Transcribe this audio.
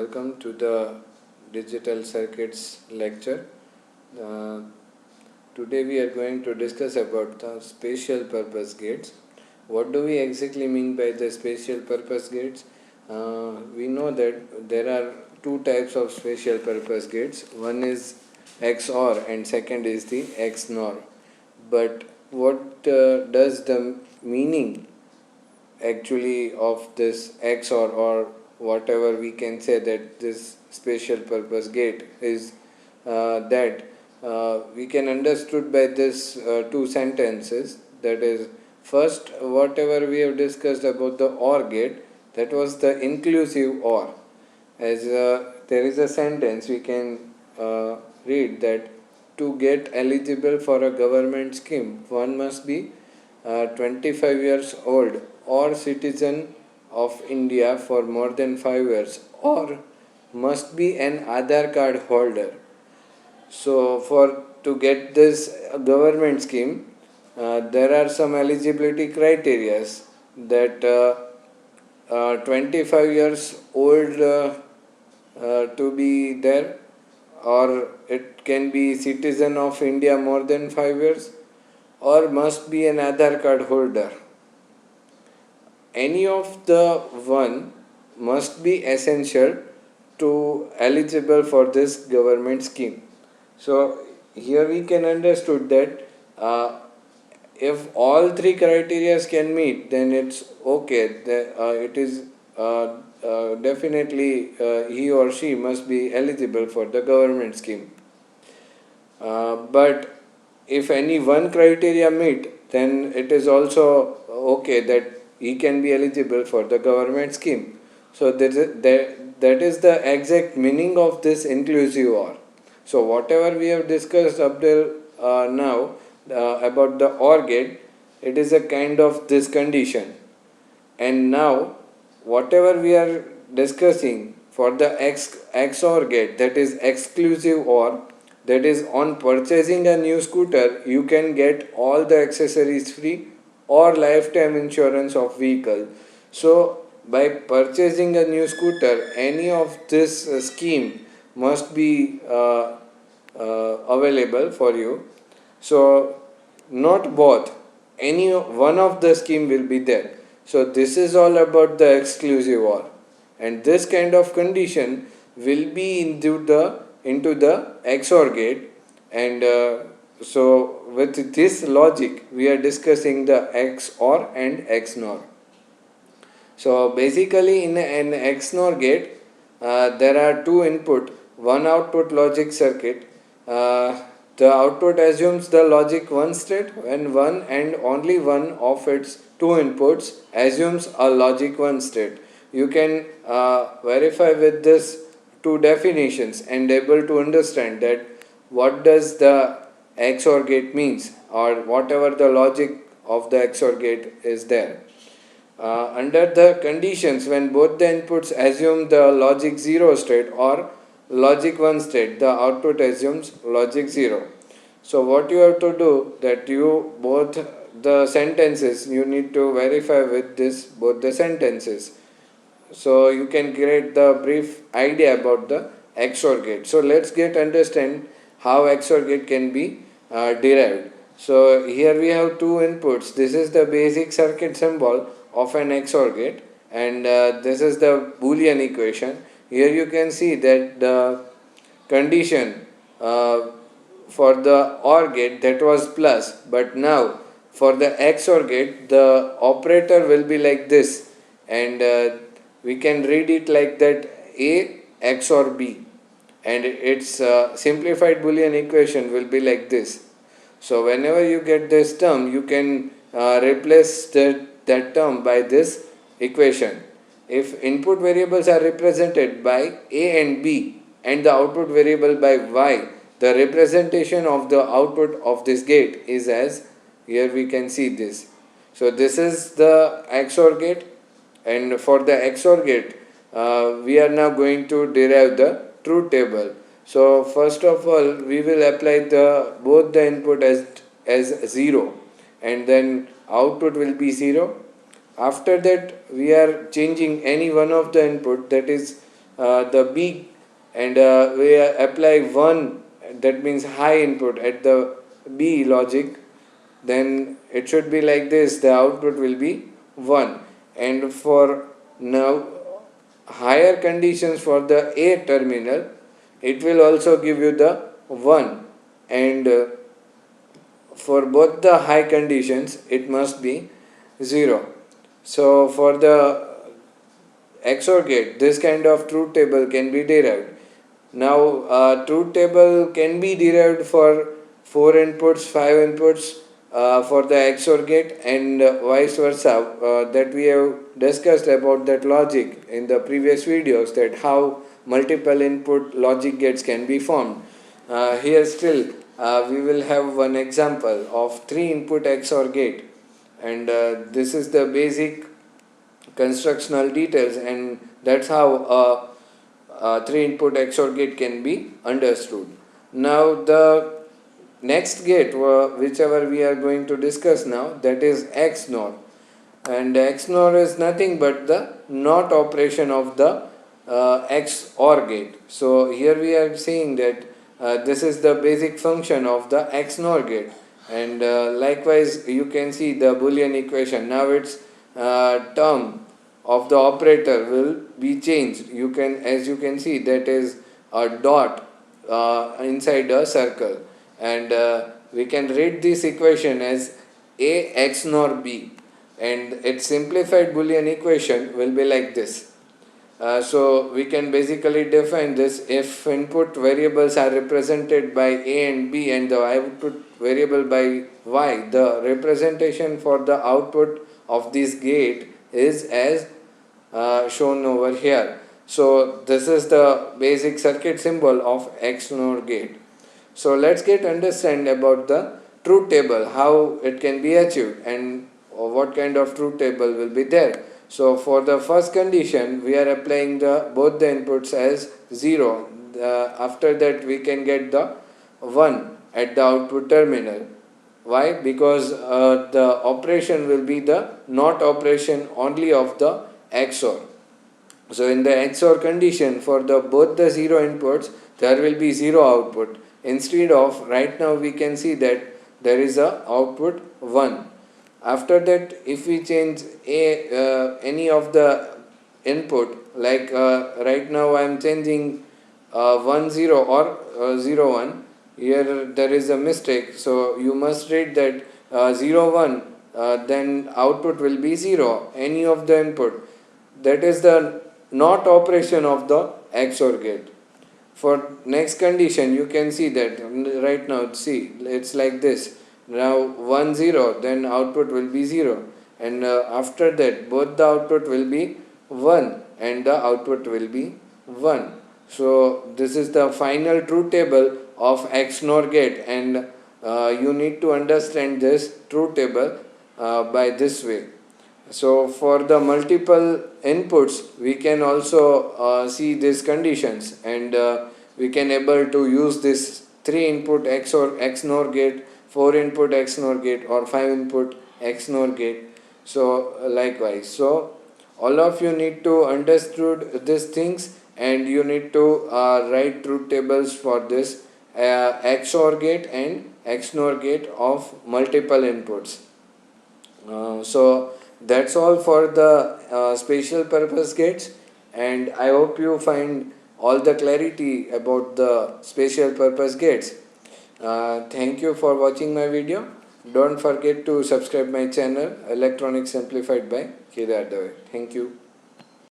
welcome to the digital circuits lecture. Uh, Today we are going to discuss about the special purpose gates. What do we exactly mean by the special purpose gates? We know that there are two types of special purpose gates. One is XOR and second is the XNOR. But what does the meaning actually of this XOR or whatever we can say that this special purpose gate is that we can understood by this two sentences, that is, first whatever we have discussed about the OR gate, that was the inclusive OR. As there is a sentence we can read that to get eligible for a government scheme one must be 25 years old or citizen of India for more than 5 years or must be an Aadhaar card holder. So for to get this government scheme, there are some eligibility criteria that 25 years old to be there, or it can be citizen of India more than 5 years, or must be an Aadhaar card holder. Any of the one must be essential to eligible for this government scheme. So here we can understood that if all three criteria can meet, then it's okay. It is definitely he or she must be eligible for the government scheme. But if any one criteria meet, then it is also okay that he can be eligible for the government scheme. So that is the exact meaning of this inclusive OR. So whatever we have discussed up till now about the OR gate, it is a kind of this condition. And now whatever we are discussing for the XOR gate, that is exclusive OR, that is on purchasing a new scooter you can get all the accessories free or lifetime insurance of vehicle. So by purchasing a new scooter, any of this scheme must be available for you. So not both, any one of the scheme will be there. So this is all about the exclusive OR, and this kind of condition will be into the XOR gate. And so with this logic we are discussing the XOR and XNOR. So basically in an XNOR gate there are two input, one output logic circuit. The output assumes the logic one state when one and only one of its two inputs assumes a logic one state. You can verify with this two definitions and able to understand that what does the XOR gate means, or whatever the logic of the XOR gate is there. Under the conditions when both the inputs assume the logic 0 state or logic 1 state, the output assumes logic 0. So what you have to do, that you both the sentences you need to verify with this both the sentences. So you can create the brief idea about the XOR gate. So let's get understand how XOR gate can be derived. So here we have two inputs. This is the basic circuit symbol of an XOR gate, and this is the Boolean equation. Here you can see that the condition for the OR gate, that was plus, but now for the XOR gate the operator will be like this, and we can read it like that: A XOR B, and its simplified Boolean equation will be like this. So whenever you get this term, you can replace that term by this equation. If input variables are represented by A and B and the output variable by Y, the representation of the output of this gate is as, here we can see this. So this is the XOR gate, and for the XOR gate we are now going to derive the truth table. So first of all we will apply the both the input as 0, and then output will be 0. After that we are changing any one of the input, that is the B, and we apply 1, that means high input at the B logic, then it should be like this, the output will be 1. And for now higher conditions for the A terminal, it will also give you the 1, and for both the high conditions it must be 0. So for the XOR gate, this kind of truth table can be derived. Now truth table can be derived for 4 inputs, 5 inputs for the XOR gate, and vice versa, that we have discussed about that logic in the previous videos, that how multiple input logic gates can be formed. Here still we will have one example of 3 input XOR gate, and this is the basic constructional details, and that's how a 3 input XOR gate can be understood. Now the next gate, whichever we are going to discuss now, that is XNOR, and XNOR is nothing but the NOT operation of the XOR gate. So here we are saying that this is the basic function of the XNOR gate, and likewise you can see the Boolean equation. Now its term of the operator will be changed. You can, as you can see, that is a dot inside a circle, and we can read this equation as A XNOR B, and its simplified Boolean equation will be like this. So we can basically define this: if input variables are represented by A and B and the output variable by Y, the representation for the output of this gate is as shown over here. So this is the basic circuit symbol of XNOR gate. So let's get understand about the truth table, how it can be achieved, and what kind of truth table will be there. So for the first condition, we are applying the both the inputs as 0. After that we can get the 1 at the output terminal. Why? Because the operation will be the NOT operation only of the XOR. So in the XOR condition, for the both the 0 inputs, there will be 0 output. Instead of, right now we can see that there is a output 1. After that, if we change any of the input, like right now I am changing 1 0 or 0 1, here there is a mistake, so you must read that 0 1, then output will be 0, any of the input. That is the NOT operation of the XOR gate. For next condition, you can see that right now, see, it's like this. Now 1 0, then output will be 0, and after that both the output will be 1 and the output will be 1. So this is the final truth table of XNOR gate, and you need to understand this truth table by this way. So for the multiple inputs, we can also see these conditions, and we can able to use this 3 input XNOR gate, 4 input XNOR gate, or 5 input XNOR gate. So likewise, so all of you need to understood these things, and you need to write truth tables for this XOR gate and XNOR gate of multiple inputs. So that's all for the special purpose gates, and I hope you find all the clarity about the special purpose gates. Thank you for watching my video. Don't forget to subscribe my channel Electronics Simplified by Kedar Dave. Thank you.